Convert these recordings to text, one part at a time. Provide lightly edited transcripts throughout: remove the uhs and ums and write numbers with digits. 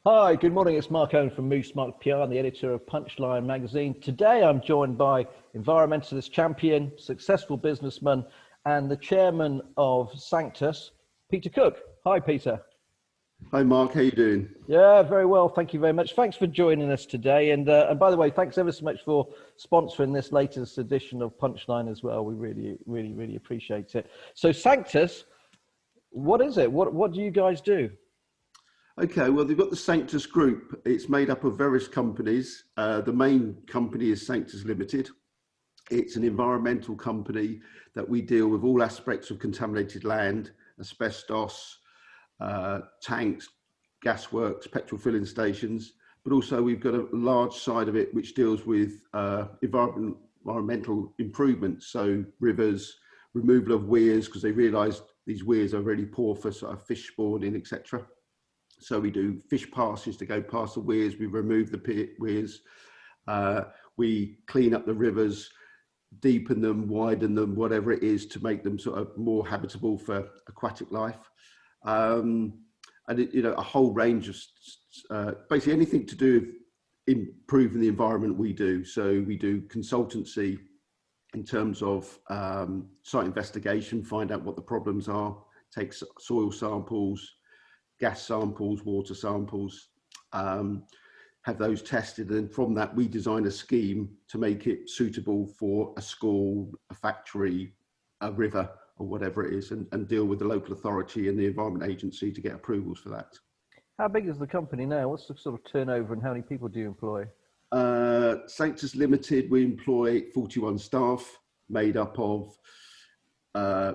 Hi, good morning. It's Mark Owen from Moose Mark PR and the editor of Punchline magazine. Today I'm joined by environmentalist champion, successful businessman, and the chairman of Sanctus, Peter Cooke. Hi, Peter. Hi, Mark. How you doing? Yeah, very well. Thank you very much. Thanks for joining us today. And by the way, thanks ever so much for sponsoring this latest edition of Punchline as well. We really appreciate it. So Sanctus, what is it? What do you guys do? Okay, well, they've got the Sanctus Group. It's made up of various companies. The main company is Sanctus Limited. It's an environmental company that we deal with all aspects of contaminated land, asbestos, tanks, gasworks, petrol filling stations, but also we've got a large side of it which deals with environmental improvements, so rivers, removal of weirs, because they realised these weirs are really poor for sort of fish spawning, etc. So we do fish passes to go past the weirs, we remove the weirs, we clean up the rivers, deepen them, widen them, whatever it is to make them sort of more habitable for aquatic life. And a whole range of basically anything to do with improving the environment we do. So we do consultancy in terms of site investigation, find out what the problems are, take soil samples, gas samples, water samples, have those tested, and from that we design a scheme to make it suitable for a school, a factory, a river, or whatever it is, and deal with the local authority and the Environment Agency to get approvals for that. How big is the company now? What's the sort of turnover and how many people do you employ? Sanctus Limited, we employ 41 staff made up of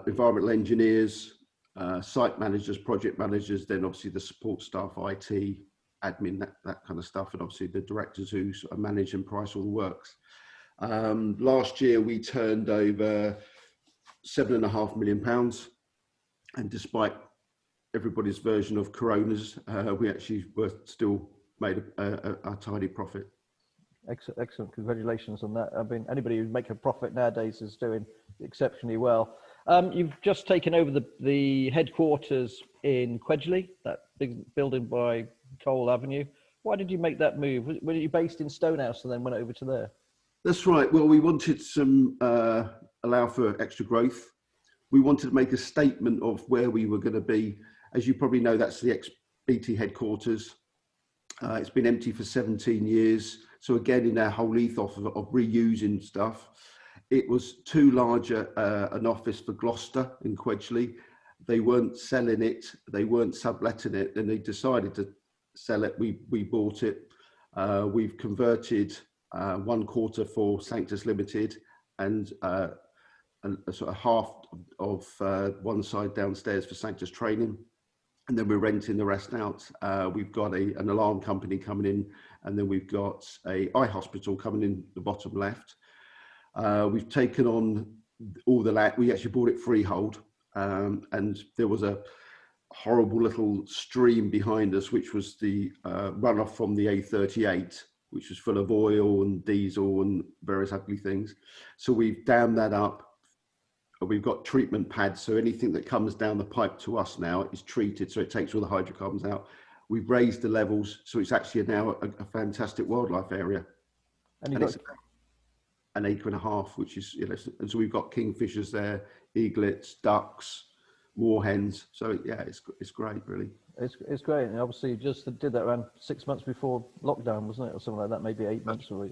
environmental engineers, site managers, project managers, then obviously the support staff, IT, admin, that kind of stuff, and obviously the directors who sort of manage and price all the works. Last year we turned over £7.5 million, and despite everybody's version of coronas, we actually were still made a tidy profit. Excellent. Congratulations on that. I mean, anybody who makes a profit nowadays is doing exceptionally well. You've just taken over the headquarters in Quedgeley, that big building by Cole Avenue. Why did you make that move? Were you based in Stonehouse and then went over to there? That's right. Well, we wanted some allow for extra growth. We wanted to make a statement of where we were going to be. As you probably know, that's the ex-BT headquarters. It's been empty for 17 years. So again, in our whole ethos of reusing stuff, it was too large an office for Gloucester in Quedgeley. They weren't selling it, they weren't subletting it, and they decided to sell it. We bought it. We've converted 1/4 for Sanctus Limited and a sort of half of one side downstairs for Sanctus Training. And then we're renting the rest out. We've got an alarm company coming in, and then we've got a eye hospital coming in the bottom left. We've taken on all the land. We actually bought it freehold, and there was a horrible little stream behind us, which was the runoff from the A38, which was full of oil and diesel and various ugly things. So we've dammed that up. We've got treatment pads, so anything that comes down the pipe to us now is treated, so it takes all the hydrocarbons out. We've raised the levels, so it's actually now a fantastic wildlife area. And it's an acre and a half, which is, and so we've got kingfishers there, eaglets, ducks, moorhens. So yeah, it's great, really. It's great, and obviously you just did that around 6 months before lockdown, wasn't it, or something like that? Maybe 8 months or.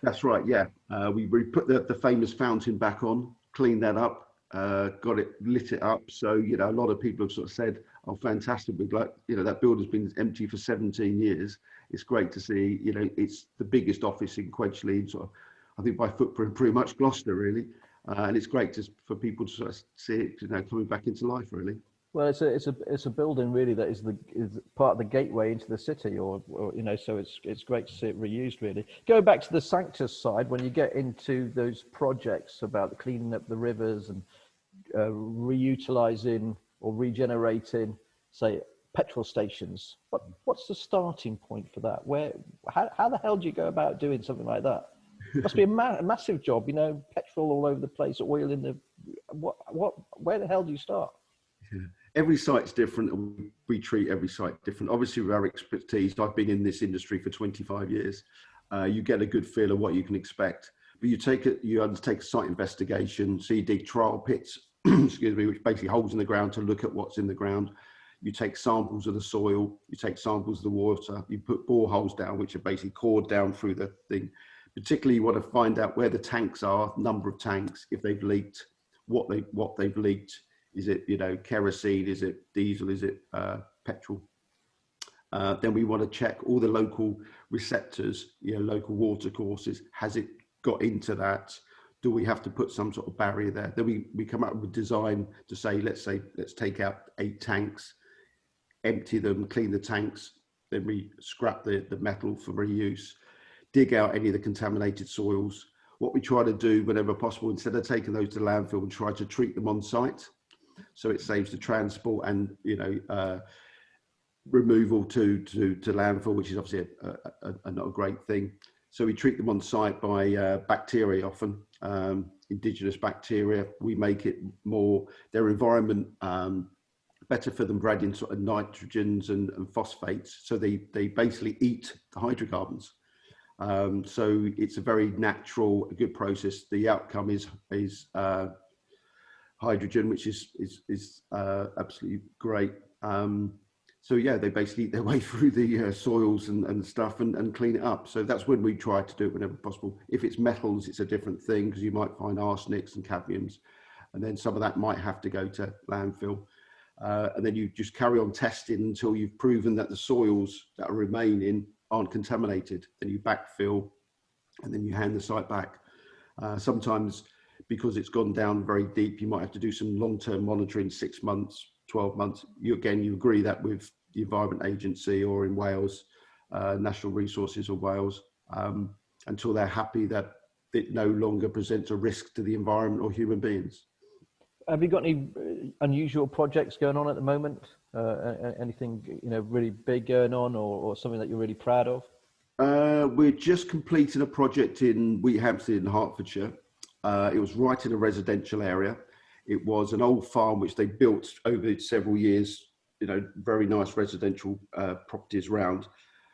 That's right. Yeah, we put the famous fountain back on, cleaned that up. Got it, lit it up. So, a lot of people have sort of said, oh, fantastic. We'd like, that building's been empty for 17 years. It's great to see, it's the biggest office in Quedgeley, sort of, I think by footprint, pretty much Gloucester, really. And it's great for people to sort of see it, coming back into life, really. Well, it's a building really that is part of the gateway into the city, or so it's great to see it reused, really. Going back to the Sanctus side, when you get into those projects about cleaning up the rivers and reutilizing or regenerating, say, petrol stations, what's the starting point for that? How the hell do you go about doing something like that? It must be a massive job, petrol all over the place, oil in the where the hell do you start? Yeah. Every site's different. we treat every site different. Obviously, with our expertise, I've been in this industry for 25 years. You get a good feel of what you can expect. But you undertake a site investigation, so you dig trial pits, excuse me, which basically holes in the ground to look at what's in the ground. You take samples of the soil, you take samples of the water, you put boreholes down, which are basically cored down through the thing. Particularly, you want to find out where the tanks are, number of tanks, if they've leaked, what they've leaked. Is it, kerosene? Is it diesel? Is it petrol? Then we want to check all the local receptors, local water courses. Has it got into that? Do we have to put some sort of barrier there? Then we come up with a design to say, let's take out 8 tanks, empty them, clean the tanks, then we scrap the metal for reuse, dig out any of the contaminated soils. What we try to do whenever possible, instead of taking those to landfill, we try to treat them on site. So it saves the transport and, removal to landfill, which is obviously not a great thing. So we treat them on site by bacteria often, indigenous bacteria. We make it more, their environment, better for them, bred in sort of nitrogens and phosphates. So they basically eat the hydrocarbons. So it's a very natural, good process. The outcome is hydrogen, which is absolutely great. So yeah, they basically eat their way through the soils and stuff and clean it up. So that's when we try to do it whenever possible. If it's metals, it's a different thing, because you might find arsenics and cadmiums, and then some of that might have to go to landfill. And then you just carry on testing until you've proven that the soils that are remaining aren't contaminated. Then you backfill, and then you hand the site back. Sometimes, because it's gone down very deep, you might have to do some long-term monitoring, 6 months, 12 months. You agree that with the Environment Agency, or in Wales, National Resources of Wales, until they're happy that it no longer presents a risk to the environment or human beings. Have you got any unusual projects going on at the moment? Anything really big going on, or something that you're really proud of? We're just completing a project in Wheathampstead in Hertfordshire. It was right in a residential area. It was an old farm which they built over several years, very nice residential properties around.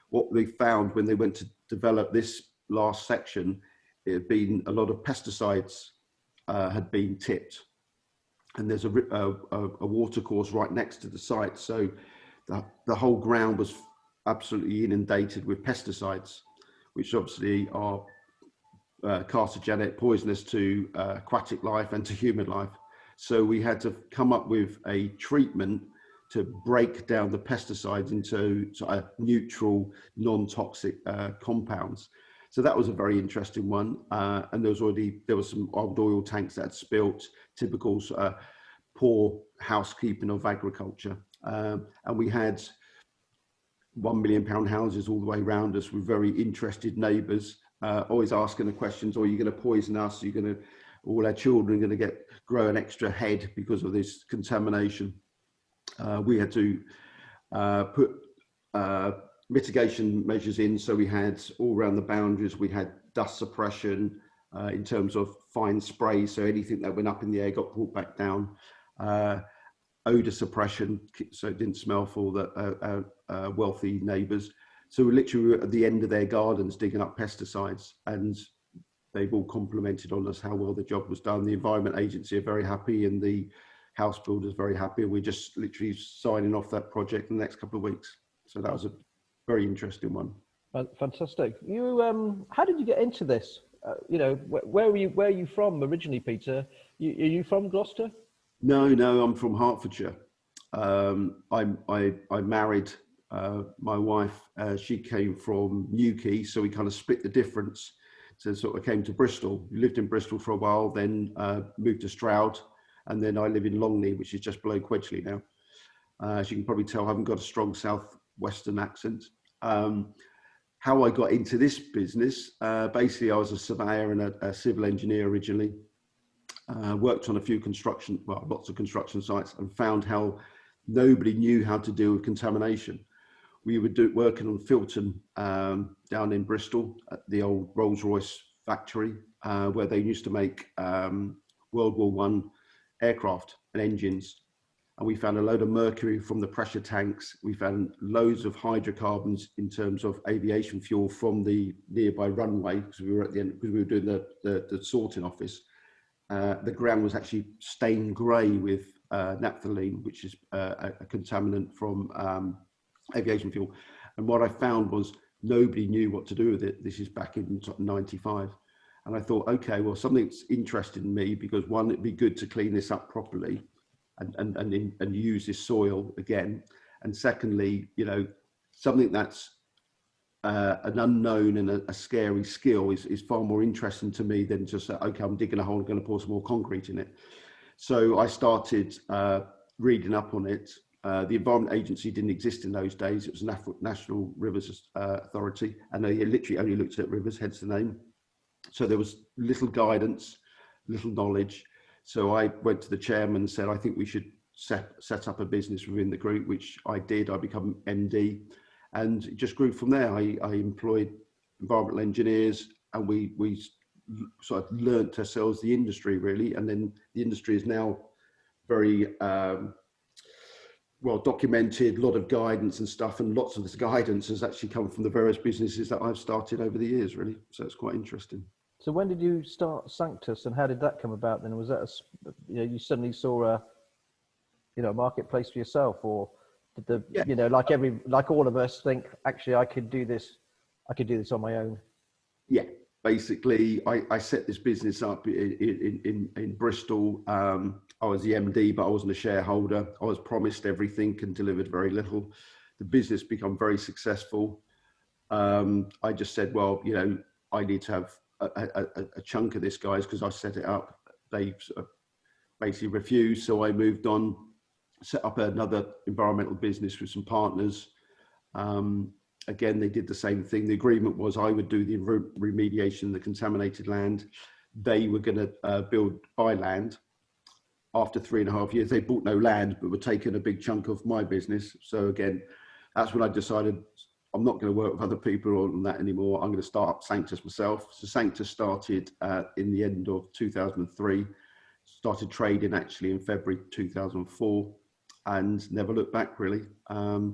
What they found when they went to develop this last section, it had been a lot of pesticides had been tipped. And there's a water course right next to the site. So the whole ground was absolutely inundated with pesticides, which obviously are carcinogenic, poisonous to aquatic life and to human life. So we had to come up with a treatment to break down the pesticides into neutral, non-toxic compounds. So that was a very interesting one. And there was some old oil tanks that had spilt, typical poor housekeeping of agriculture. And we had £1 million houses all the way around us with very interested neighbours, always asking the questions: are you going to poison us? Are you going to, all our children are going to grow an extra head because of this contamination? We had to put mitigation measures in. So we had all around the boundaries, we had dust suppression in terms of fine spray. So anything that went up in the air got pulled back down. Odor suppression, so it didn't smell for the wealthy neighbours. So we literally were at the end of their gardens digging up pesticides, and they've all complimented on us how well the job was done. The Environment Agency are very happy, and the house builders very happy. We're just literally signing off that project in the next couple of weeks. So that was a very interesting one. Fantastic. You, how did you get into this? Where are you from originally, Peter? Are you from Gloucester? No, I'm from Hertfordshire. I married my wife. She came from Newquay, so we kind of split the difference. So sort of came to Bristol. We lived in Bristol for a while, then moved to Stroud, and then I live in Longley, which is just below Quedgeley now. As you can probably tell, I haven't got a strong southwestern accent. How I got into this business, basically I was a surveyor and a civil engineer originally. Worked on a few lots of construction sites, and found how nobody knew how to deal with contamination. We were working on Filton down in Bristol at the old Rolls-Royce factory, where they used to make World War I aircraft and engines. and we found a load of mercury from the pressure tanks. We found loads of hydrocarbons in terms of aviation fuel from the nearby runway, because we were at the end, because we were doing the sorting office. The ground was actually stained grey with naphthalene, which is a contaminant from aviation fuel. And what I found was nobody knew what to do with it. This is back in 95. And I thought, okay, well, something's interested in me, because one, it'd be good to clean this up properly and use this soil again. And secondly, you know, something that's an unknown and a scary skill is far more interesting to me than just, okay, I'm digging a hole, I'm going to pour some more concrete in it. So I started reading up on it. The Environment Agency didn't exist in those days. It was National Rivers Authority, and they literally only looked at rivers, hence the name. So there was little guidance, little knowledge. So I went to the chairman and said, I think we should set up a business within the group, which I did. I become MD, and it just grew from there. I employed environmental engineers, and we sort of learnt ourselves the industry, really. And then the industry is now very well documented, a lot of guidance and stuff, and lots of this guidance has actually come from the various businesses that I've started over the years, really. So it's quite interesting. So when did you start Sanctus, and how did that come about then? Was that you suddenly saw a marketplace for yourself, or did like all of us think, actually I could do this on my own? Yeah, basically I set this business up in Bristol. I was the MD, but I wasn't a shareholder. I was promised everything and delivered very little. The business became very successful. I just said, well, you know, I need to have a chunk of this, guys, because I set it up. They sort of basically refused. So I moved on, set up another environmental business with some partners. Again, they did the same thing. The agreement was I would do the remediation of the contaminated land. They were going to buy land. After 3.5 years, they bought no land, but were taking a big chunk of my business. So again, that's when I decided I'm not going to work with other people on that anymore. I'm going to start up Sanctus myself. So Sanctus started in the end of 2003, started trading actually in February 2004, and never looked back, really.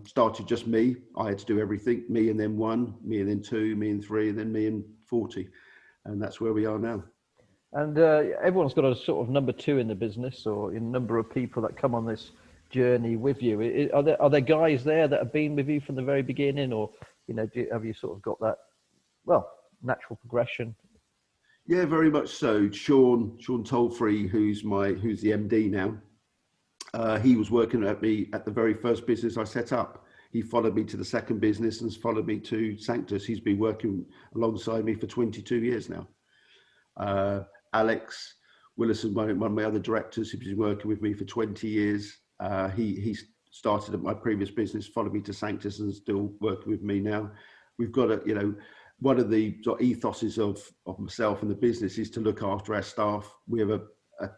Started just me. I had to do everything. Me and then 1, me and then 2, me and 3, and then me and 40. And that's where we are now. And everyone's got a sort of number 2 in the business, or a number of people that come on this journey with you. Are there guys there that have been with you from the very beginning, or have you sort of got that natural progression? Yeah, very much so. Sean Tolfree, who's the MD now. He was working at me at the very first business I set up. He followed me to the second business and has followed me to Sanctus. He's been working alongside me for 22 years now. Alex Willison, one of my other directors, who's been working with me for 20 years. He started at my previous business, followed me to Sanctus, and still working with me now. We've got one of the sort of ethoses of myself and the business is to look after our staff. We have a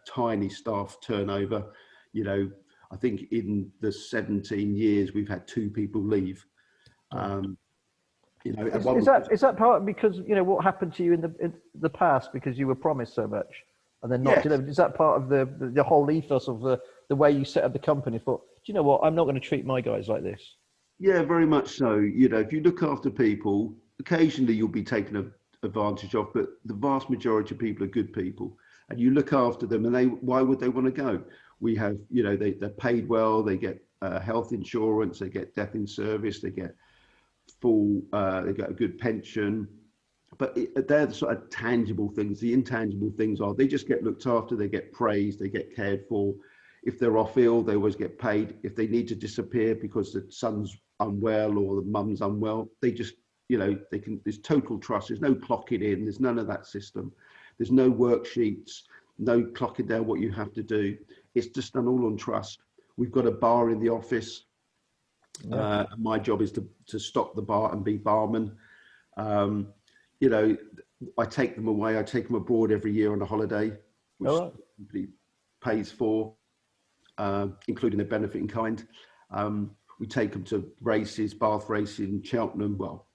tiny staff turnover. I think in the 17 years we've had 2 people leave. Is that part because what happened to you in the past, because you were promised so much and then not delivered? Is that part of the whole ethos of the way you set up the company? Thought, do you know what? I'm not going to treat my guys like this. Yeah, very much so. If you look after people, occasionally you'll be taken advantage of, but the vast majority of people are good people, and you look after them. And why would they want to go? We have, they're paid well. They get health insurance. They get death in service. They get they get a good pension. But they're the sort of tangible things. The intangible things are they just get looked after. They get praised. They get cared for. If they're off ill, they always get paid. If they need to disappear because the son's unwell or the mum's unwell, they just, there's total trust. There's no clocking in. There's none of that system. There's no worksheets, no clocking down what you have to do. It's just done all on trust. We've got a bar in the office. Yeah. My job is to stock the bar and be barman. I take them away. I take them abroad every year on a holiday, which the company pays for, including their benefit in kind. We take them to races, Bath racing, Cheltenham. Well,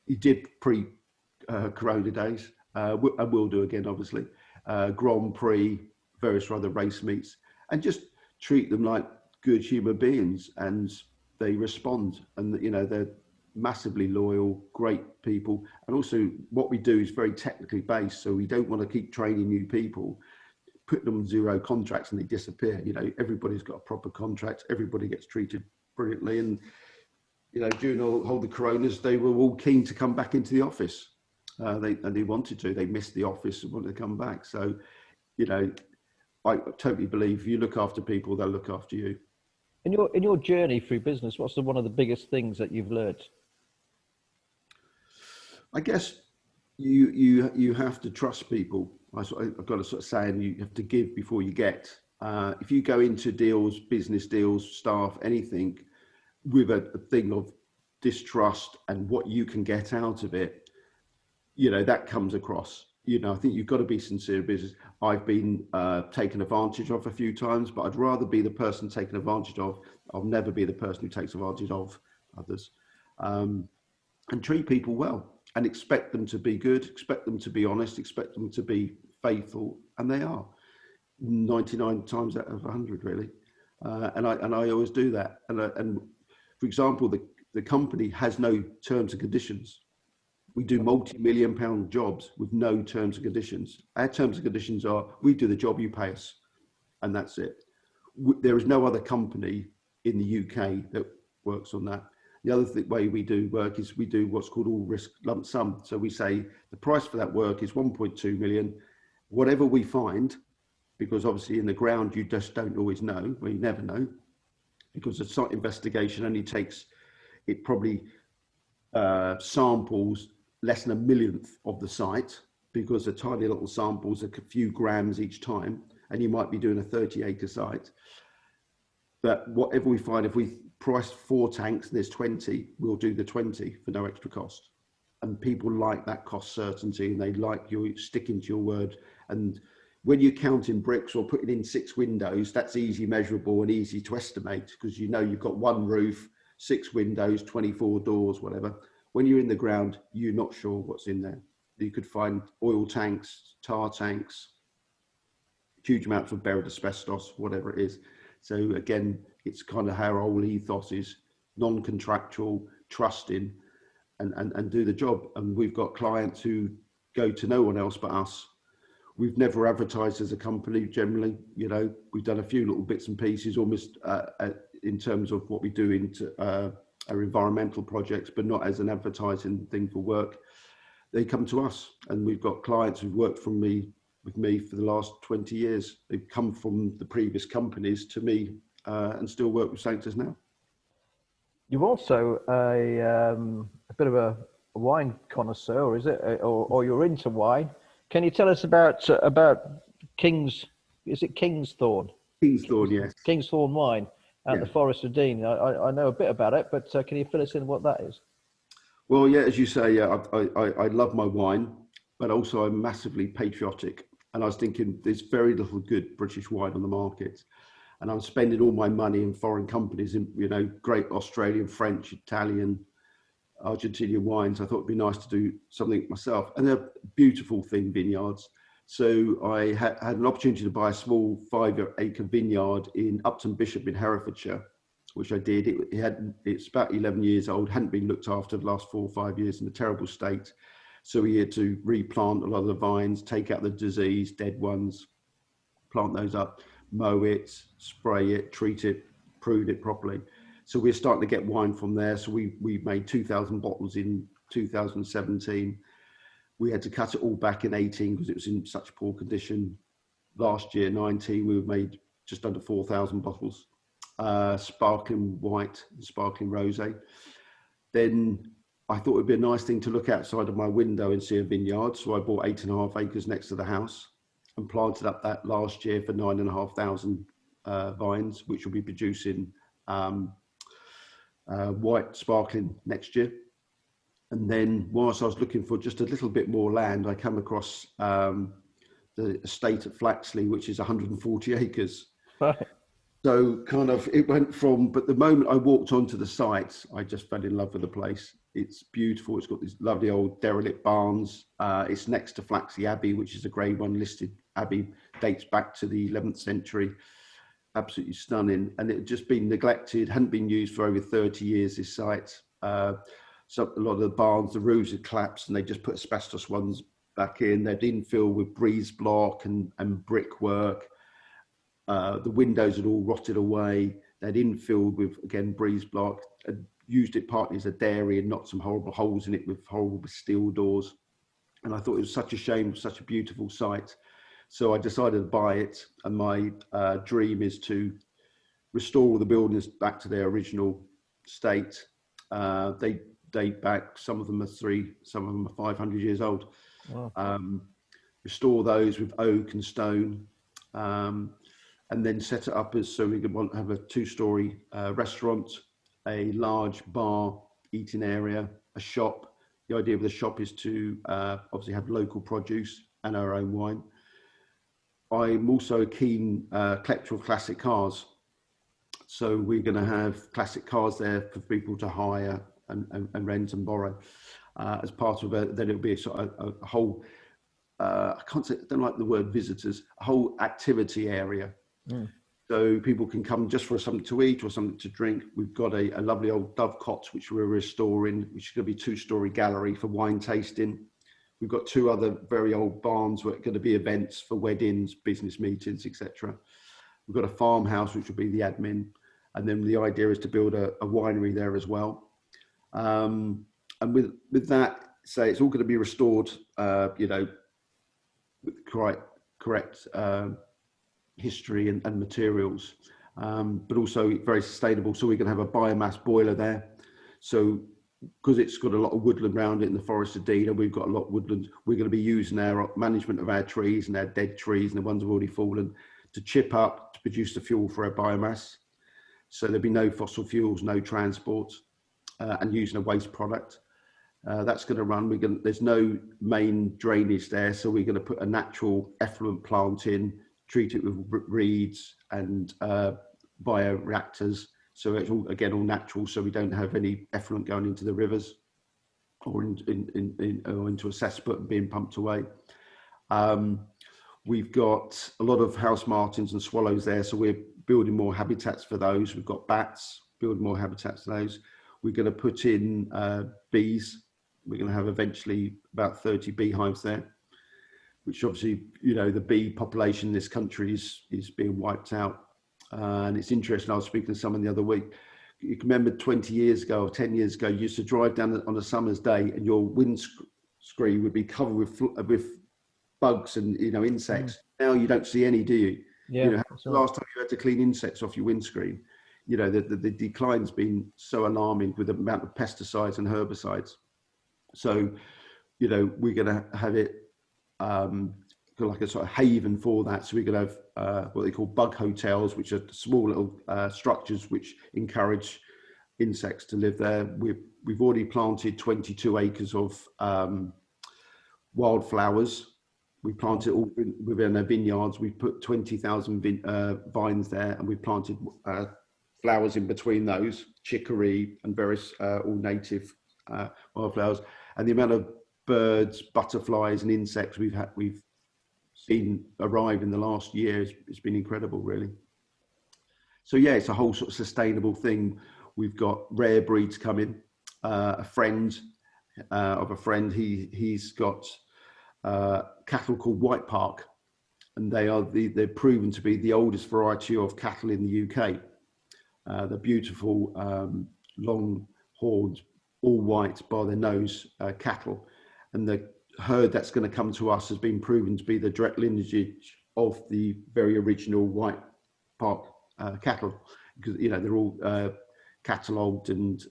he did pre-Corona days. And will do again, obviously. Grand Prix, various other race meets, and just treat them like good human beings, and they respond, and you know, they're massively loyal, great people. And also what we do is very technically based, so we don't want to keep training new people, put them on zero contracts and they disappear. You know, everybody's got a proper contract, everybody gets treated brilliantly. And you know, during all the coronas, they were all keen to come back into the office. They wanted to, they missed the office and wanted to come back. So, you know, I totally believe if you look after people, they'll look after you. In your journey through business, what's one of the biggest things that you've learned? I guess you have to trust people. I've got a sort of saying, you have to give before you get. If you go into deals, business deals, staff, anything, with a thing of distrust and what you can get out of it, you know, that comes across. You know, I think you've got to be sincere in business. I've been taken advantage of a few times, but I'd rather be the person taken advantage of. I'll never be the person who takes advantage of others. And treat people well and expect them to be good, expect them to be honest, expect them to be faithful, and they are 99 times out of 100, really. And I always do that. And for example, the company has no terms and conditions. We do multi-million-pound jobs with no terms and conditions. Our terms and conditions are, we do the job, you pay us, and that's it. There is no other company in the UK that works on that. The other way we do work is we do what's called all risk lump sum. So we say the price for that work is 1.2 million. Whatever we find, because obviously in the ground, you just don't always know, well, you never know, because the site investigation only takes, it probably samples less than a millionth of the site, because the tiny little samples are a few grams each time, and you might be doing a 30-acre site. But whatever we find, if we price 4 tanks and there's 20, we'll do the 20 for no extra cost. And people like that cost certainty, and they like you sticking to your word. And when you're counting bricks or putting in 6 windows, that's easy measurable and easy to estimate, because you know you've got 1 roof, 6 windows, 24 doors, whatever. When you're in the ground, you're not sure what's in there. You could find oil tanks, tar tanks, huge amounts of buried asbestos, whatever it is. So again, it's kind of how our whole ethos is: non-contractual, trusting, and do the job. And we've got clients who go to no one else but us. We've never advertised as a company generally. You know, we've done a few little bits and pieces almost in terms of what we do into our environmental projects, but not as an advertising thing for work. They come to us, and we've got clients who've worked with me for the last 20 years. They've come from the previous companies to me and still work with Sanctus now. You're also a bit of a wine connoisseur, is it? Or you're into wine. Can you tell us about King's, is it King's Thorn? King's Thorn, yes. King's Thorn wine at the Forest of Dean. I know a bit about it, but can you fill us in what that is? Well, yeah, as you say, I love my wine, but also I'm massively patriotic. And I was thinking there's very little good British wine on the market. And I'm spending all my money in foreign companies, in, you know, great Australian, French, Italian, Argentinian wines. I thought it'd be nice to do something myself. And they're beautiful thin vineyards. So I had an opportunity to buy a small 5-acre vineyard in Upton Bishop in Herefordshire, which I did. It's about 11 years old, hadn't been looked after the last 4 or 5 years, in a terrible state. So we had to replant a lot of the vines, take out the disease, dead ones, plant those up, mow it, spray it, treat it, prune it properly. So we're starting to get wine from there. So we made 2,000 bottles in 2017. We had to cut it all back in 18 because it was in such poor condition. Last year, 19, we made just under 4,000 bottles, sparkling white and sparkling rosé. Then I thought it'd be a nice thing to look outside of my window and see a vineyard. So I bought 8.5 acres next to the house and planted up that last year for 9,500 vines, which will be producing white sparkling next year. And then whilst I was looking for just a little bit more land, I come across the estate at Flaxley, which is 140 acres. Right. So kind of it went from, but the moment I walked onto the site, I just fell in love with the place. It's beautiful. It's got these lovely old derelict barns. It's next to Flaxley Abbey, which is a Grade 1 listed abbey, dates back to the 11th century. absolutely stunning, and it had just been neglected, hadn't been used for over 30 years, this site. So a lot of the barns, the roofs had collapsed, and they just put asbestos ones back in. They'd infill with breeze block and brickwork. The windows had all rotted away. They'd infilled with, again, breeze block, and used it partly as a dairy and knocked some horrible holes in it with horrible steel doors. And I thought it was such a shame, such a beautiful site. So I decided to buy it, and my dream is to restore all the buildings back to their original state. They date back, some of them are 300, some of them are 500 years old. Wow. Restore those with oak and stone, and then set it up as, so we could want to have a 2-story restaurant, a large bar, eating area, a shop. The idea of the shop is to obviously have local produce and our own wine. I'm also a keen collector of classic cars. So we're going to have classic cars there for people to hire and rent and borrow as part of it. Then it'll be a sort of a whole, I don't like the word visitors, a whole activity area. Mm. So people can come just for something to eat or something to drink. We've got a lovely old dovecot, which we're restoring, which is going to be a 2-story gallery for wine tasting. We've got 2 other very old barns where it's going to be events for weddings, business meetings, etc. We've got a farmhouse, which will be the admin. And then the idea is to build a winery there as well. And with that, say it's all going to be restored, you know, with correct history and materials, but also very sustainable. So we can have a biomass boiler there. So because it's got a lot of woodland around it in the Forest of Dean, and we've got a lot of woodland, we're going to be using our management of our trees and our dead trees and the ones that have already fallen to chip up to produce the fuel for our biomass. So there'll be no fossil fuels, no transport, and using a waste product. That's going to run. There's no main drainage there, so we're going to put a natural effluent plant in, treat it with reeds and bioreactors. So it's all, again, all natural, so we don't have any effluent going into the rivers or into a cesspit and being pumped away. We've got a lot of house martins and swallows there, so we're building more habitats for those. We've got bats, building more habitats for those. We're going to put in bees. We're going to have eventually about 30 beehives there, which obviously, you know, the bee population in this country is being wiped out. And it's interesting, I was speaking to someone the other week. You can remember 20 years ago or 10 years ago, you used to drive down on a summer's day and your windscreen would be covered with bugs and, you know, insects. Now you don't see any, do you? Yeah. You know, the last time you had to clean insects off your windscreen, you know, the decline's been so alarming with the amount of pesticides and herbicides. So, you know, we're going to have it like a sort of haven for that. So we're going to have what they call bug hotels, which are small little structures which encourage insects to live there. We've already planted 22 acres of wildflowers. We planted all within our vineyards. We've put 20,000 vines there, and we've planted flowers in between those, chicory and various all native wildflowers. And the amount of birds, butterflies and insects we've seen arrive in the last year has been incredible, really. So yeah, it's a whole sort of sustainable thing. We've got rare breeds coming. A friend of a friend, he's got cattle called White Park, and they're proven to be the oldest variety of cattle in the UK. They're beautiful, long horned, all white by their nose cattle, and the herd that's going to come to us has been proven to be the direct lineage of the very original White Park cattle, because, you know, they're all catalogued and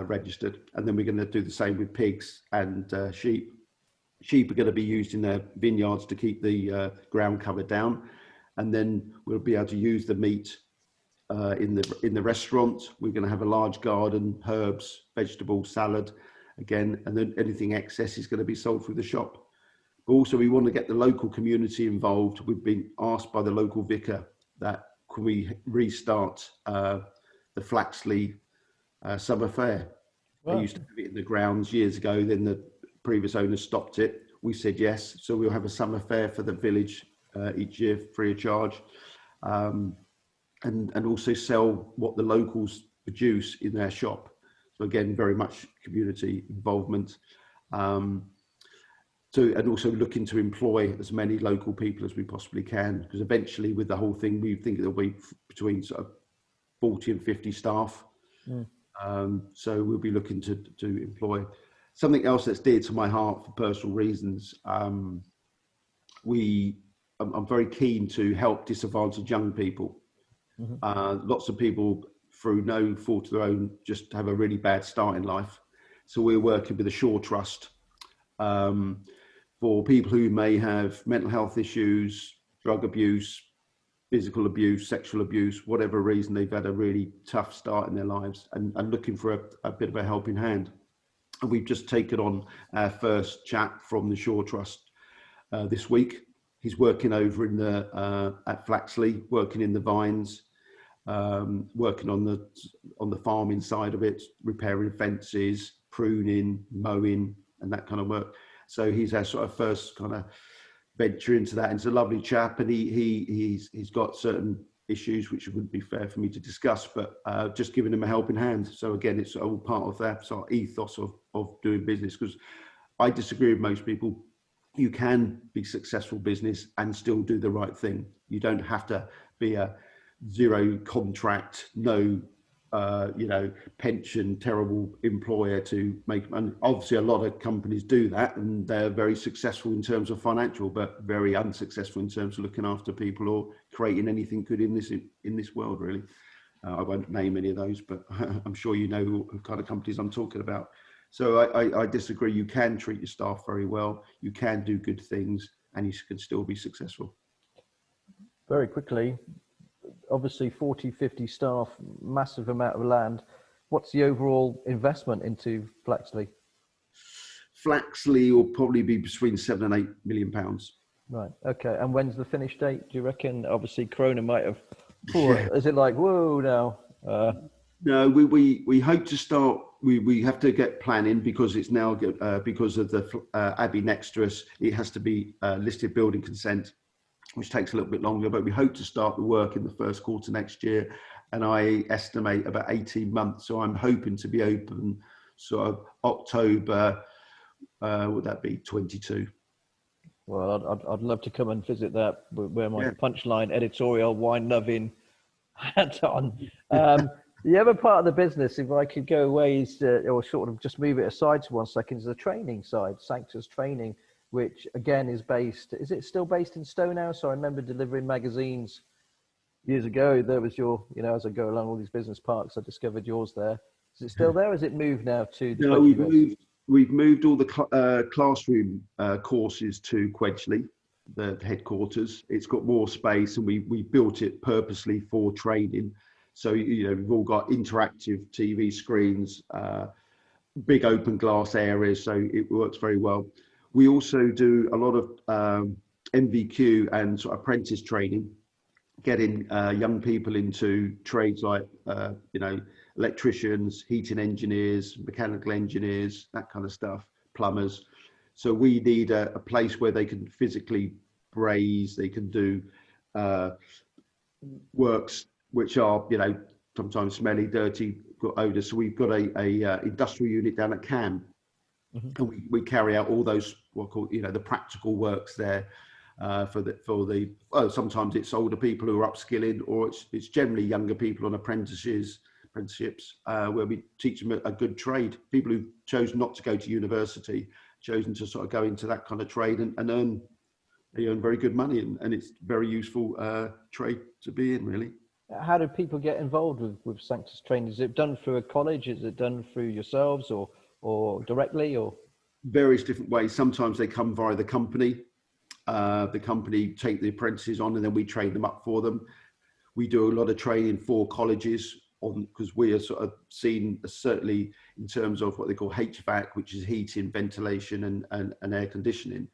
registered. And then we're going to do the same with pigs and sheep. Sheep are going to be used in their vineyards to keep the ground cover down, and then we'll be able to use the meat in the restaurant. We're going to have a large garden, herbs, vegetables, salad, again, and then anything excess is going to be sold through the shop. But also we want to get the local community involved. We've been asked by the local vicar that can we restart the Flaxley summer fair. Wow. They used to have it in the grounds years ago, then the previous owner stopped it. We said yes, so we'll have a summer fair for the village each year free of charge. and also sell what the locals produce in their shop. So again, very much community involvement. And also looking to employ as many local people as we possibly can, because eventually with the whole thing, we think there'll be between sort of 40 and 50 staff. So we'll be looking to employ. Something else that's dear to my heart for personal reasons. I'm very keen to help disadvantaged young people. Lots of people, through no fault of their own, just have a really bad start in life. So we're working with the Shaw Trust for people who may have mental health issues, drug abuse, physical abuse, sexual abuse, whatever reason they've had a really tough start in their lives, and looking for a bit of a helping hand. And we've just taken on our first chap from the Shaw Trust this week. He's working over in at Flaxley, working in the vines, working on the farming side of it, repairing fences, pruning, mowing, and that kind of work. So he's our sort of first kind of venture into that. And it's a lovely chap, and he's got certain issues which it wouldn't be fair for me to discuss, but just giving him a helping hand. So again, it's all part of that sort of ethos of doing business, because I disagree with most people. You can be successful business and still do the right thing. You don't have to be a zero contract, no pension, terrible employer to make money. Obviously, a lot of companies do that, and they're very successful in terms of financial, but very unsuccessful in terms of looking after people or creating anything good in this world, really. I won't name any of those, but I'm sure you know what kind of companies I'm talking about. So I disagree. You can treat your staff very well. You can do good things, and you can still be successful. Very quickly, obviously 40, 50 staff, massive amount of land. What's the overall investment into Flaxley? Flaxley will probably be between £7 and £8 million. Right. Okay. And when's the finish date, do you reckon? Obviously, Corona might have. Yeah. Is it like, whoa, now? No, we hope to start. We have to get planning, because it's now because of the Abbey next to us. It has to be listed building consent, which takes a little bit longer. But we hope to start the work in the first quarter next year, and I estimate about 18 months. So I'm hoping to be open sort of October. Would that be 22? Well, I'd love to come and visit that. Wear my Punchline editorial wine loving hat on. The other part of the business, if I could go away, or sort of just move it aside to 1 second, is the training side, Sanctus Training, which again is it still based in Stonehouse? I remember delivering magazines years ago. There was your, as I go along all these business parks, I discovered yours there. Is it still there, or has it moved now to the we've moved all the classroom courses to Quedgeley, the headquarters. It's got more space, and we built it purposely for training. So, we've all got interactive TV screens, big open glass areas, so it works very well. We also do a lot of MVQ and sort of apprentice training, getting young people into trades like, electricians, heating engineers, mechanical engineers, that kind of stuff, plumbers. So we need a place where they can physically braze, they can do works which are, sometimes smelly, dirty, got odour. So we've got a industrial unit down at Cam, and we carry out all those what called, the practical works there sometimes it's older people who are upskilling, or it's generally younger people on apprenticeships, where we teach them a good trade. People who chose not to go to university, chosen to sort of go into that kind of trade and earn very good money, and it's very useful trade to be in, really. How do people get involved with Sanctus Training? Is it done through a college? Is it done through yourselves or directly, or? Various different ways. Sometimes they come via the company. The company take the apprentices on, and then we train them up for them. We do a lot of training for colleges because we are sort of seen, certainly in terms of what they call HVAC, which is heating, ventilation and air conditioning.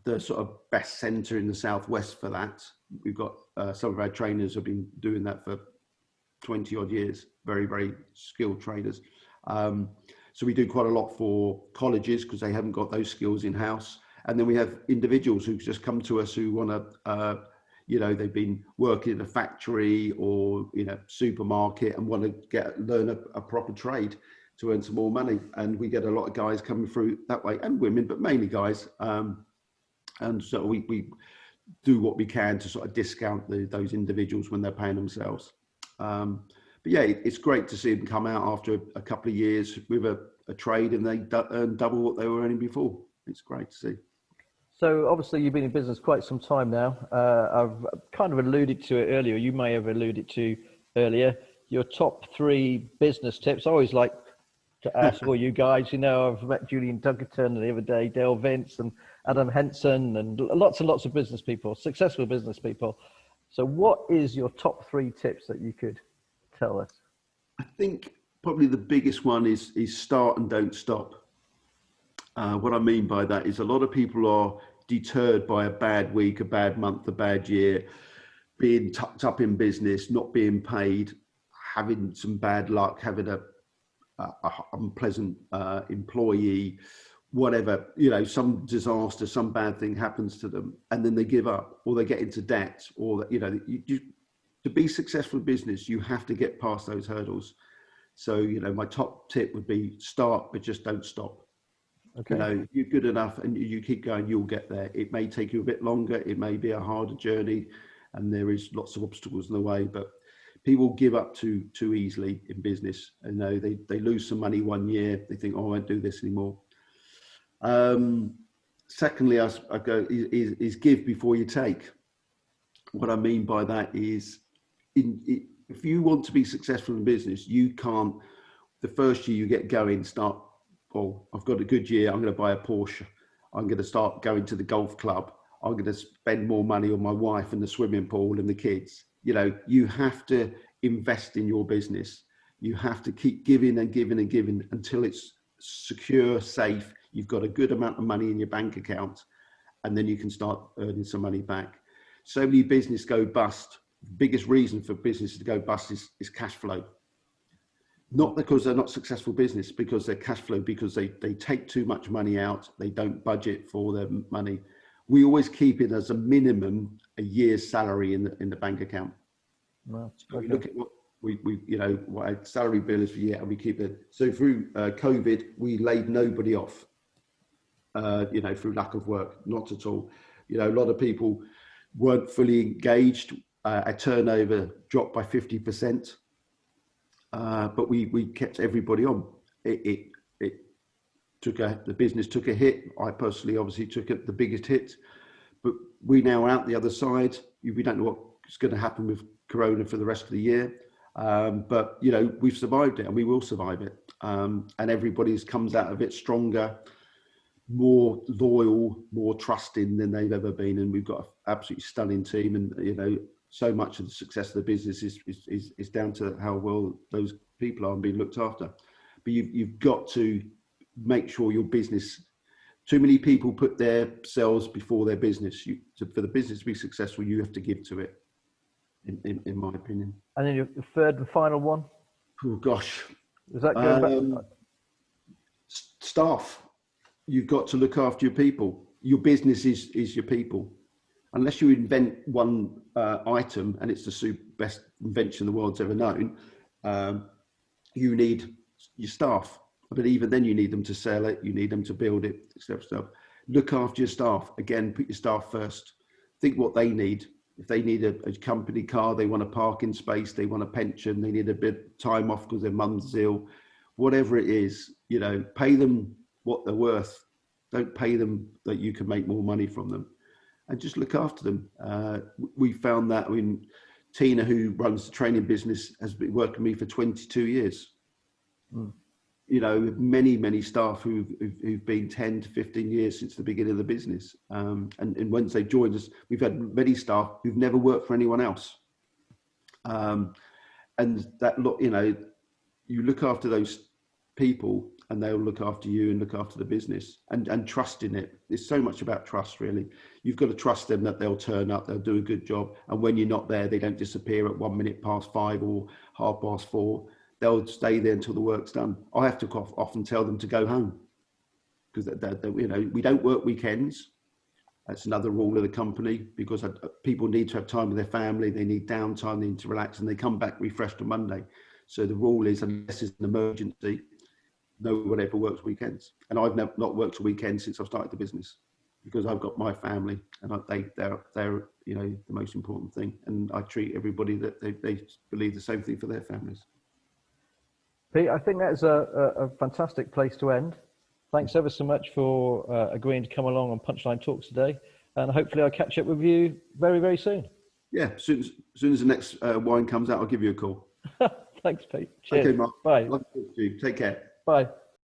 The sort of best centre in the southwest for that. We've got some of our trainers have been doing that for 20 odd years, very, very skilled trainers. So we do quite a lot for colleges because they haven't got those skills in house. And then we have individuals who just come to us who want to, you know, they've been working in a factory or, you know, supermarket and want to learn a proper trade to earn some more money. And we get a lot of guys coming through that way, and women, but mainly guys. And so we do what we can to sort of discount those individuals when they're paying themselves. But yeah, it's great to see them come out after a couple of years with a trade and they earn double what they were earning before. It's great to see. So obviously you've been in business quite some time now. I've kind of alluded to it earlier. You may have alluded to earlier your top 3 business tips. I always like to ask all you guys. You know, I've met Julian Dunkerton the other day, Dale Vince and Adam Henson, and lots of business people, successful business people. So what is your top 3 tips that you could tell us? I think probably the biggest one is start and don't stop. What I mean by that is a lot of people are deterred by a bad week, a bad month, a bad year, being tucked up in business, not being paid, having some bad luck, having a unpleasant employee, whatever, you know, some disaster, some bad thing happens to them, and then they give up or they get into debt, or, you know, to be successful in business, you have to get past those hurdles. So, you know, my top tip would be start, but just don't stop. Okay. You know, if you're good enough and you keep going, you'll get there. It may take you a bit longer. It may be a harder journey and there is lots of obstacles in the way, but people give up too easily in business. And know they lose some money one year. They think, oh, I won't do this anymore. Secondly, I go is give before you take. What I mean by that is if you want to be successful in business, you can't, the first year you get going, start, oh, I've got a good year, I'm going to buy a Porsche. I'm going to start going to the golf club. I'm going to spend more money on my wife and the swimming pool and the kids. You know, you have to invest in your business. You have to keep giving and giving and giving until it's secure, safe. You've got a good amount of money in your bank account, and then you can start earning some money back. So many businesses go bust. The biggest reason for businesses to go bust is cash flow. Not because they're not successful business, because they're cash flow, because they take too much money out. They don't budget for their money. We always keep it as a minimum a year's salary in the bank account. Wow. So we look at what we you know, what our salary bill is for the year, and we keep it. So through COVID, we laid nobody off, you know, through lack of work, not at all. You know, a lot of people weren't fully engaged. Our turnover dropped by 50%, but we kept everybody on. It took the business took a hit. I personally obviously took the biggest hit, but we now out the other side. We don't know what's going to happen with Corona for the rest of the year, but you know, we've survived it and we will survive it. And everybody comes out of it stronger, more loyal, more trusting than they've ever been. And we've got an absolutely stunning team, and you know, so much of the success of the business is down to how well those people are being looked after. But you've got to make sure your business, too many people put themselves before their business. For the business to be successful, you have to give to it, in my opinion. And then your third and final one? Oh gosh. Is that going back? Staff. You've got to look after your people. Your business is your people. Unless you invent one item and it's the best invention the world's ever known, you need your staff. But even then, you need them to sell it. You need them to build it, stuff. Look after your staff. Again, put your staff first. Think what they need. If they need a company car, they want a parking space, they want a pension, they need a bit of time off because their mum's ill, whatever it is, you know, pay them what they're worth. Don't pay them that you can make more money from them, and just look after them. We found that. I mean, Tina, who runs the training business, has been working with me for 22 years. Mm. You know, many staff who've been 10 to 15 years since the beginning of the business. And once they joined us, we've had many staff who've never worked for anyone else. And that, you know, you look after those people and they'll look after you and look after the business, and trust in it. It's so much about trust, really. You've got to trust them that they'll turn up, they'll do a good job. And when you're not there, they don't disappear at 5:01 or 4:30. They'll stay there until the work's done. I have to often tell them to go home because you know, we don't work weekends. That's another rule of the company, because people need to have time with their family, they need downtime, they need to relax, and they come back refreshed on Monday. So the rule is, unless it's an emergency, no one ever works weekends. And I've not worked a weekend since I've started the business, because I've got my family, and they're you know, the most important thing. And I treat everybody that they believe the same thing for their families. Pete, I think that's a fantastic place to end. Thanks ever so much for agreeing to come along on Punchline Talks today. And hopefully I'll catch up with you very, very soon. Yeah, as soon as the next wine comes out, I'll give you a call. Thanks, Pete. Cheers. Okay, Mark. Bye. Love to talk to you. Take care. Bye.